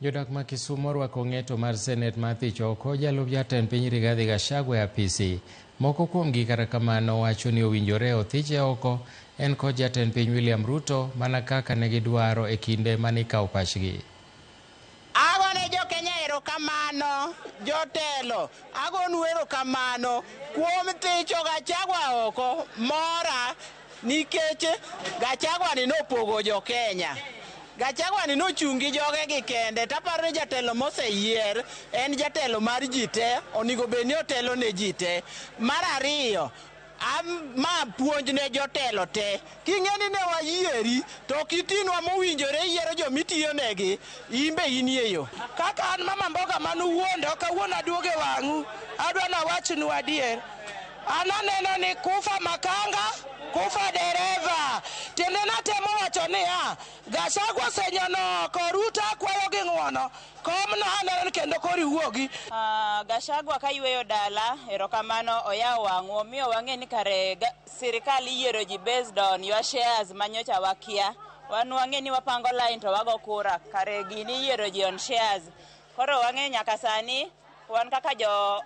Jodak ma Kisumo orwako ng'eto mar Senet ma thich oko jalup jatend piny Rigathi Gachagua e apisi. Moko kuomgi kata kamano wacho ni owinjore othiche oko en kod jatend piny William Ruto mana kaka ne gidwaro e kinde mane ikawo pachgi. Agone jo Kenya erokamano, jotelo, agonu erokamano kuom thicho Gachagua oko. Mora nikech Gachagua ni nopogo jo Kenya. Gachagua ni nochungi joge gi kende, taparo ni jatelo moseyier en jatelo mar ji te, onego bed ni otelo ne ji te. Mar ariyo, ma puonj ne jotelo te, king'eni ne wayieri to kitinwa mowinjore yiero jomitiyo negi, imbe inie yo. Kaka an mama mboga manuwuondo, kawuono aduoge wang'u, adwa nawachnu adier. An aneno ni kufa makanga, kufa dereva. Tiende natemo wacho niya, Gachagua osenyono oko, Ruto akwayo gi ng'uono, kom no aneno kendo kori wuogi. Gachagua ka yweyo dala, erokamano oyawo wang'u, omiyo wang'e ni kare sirikal iyiero ji based on your shares manyocha wakia. Wan wang'e ni wapango line to wago kura, kare gini iyiero ji on shares. Koro wang'e nyaka sani, wan kaka jo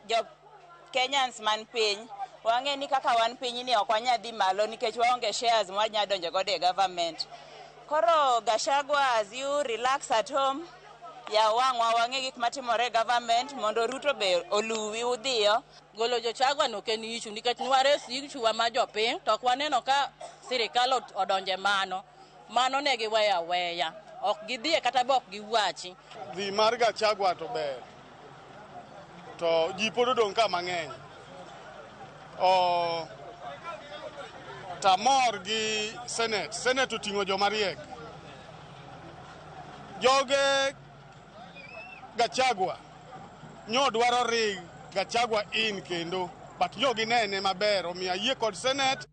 Kenyans man piny, wang'e ni kaka wan piny ni ok wanyadhi malo nikech waonge shares mwanya donjo godo e government. Koro Gachagua, as you relax at home, ya wang'wa wang'e gik matimore e government mondo Ruto be oluwi udhiyo. Golo Gachagua no ken issue nikech nware issue wa ma jopiny to ok waneno ka sirikal odonje mano ne giweya weya, ok gidhiye kata be ok giwachi. Dhi mar Gachagua to ber, to ji pod odong' ka mang'eny. Tamor gi Senate oting'o joma riek. Joge Gachagua nyo dwaro ring Gachagua in kendo, but jogi nene maber, omiyo ayie kod Senate.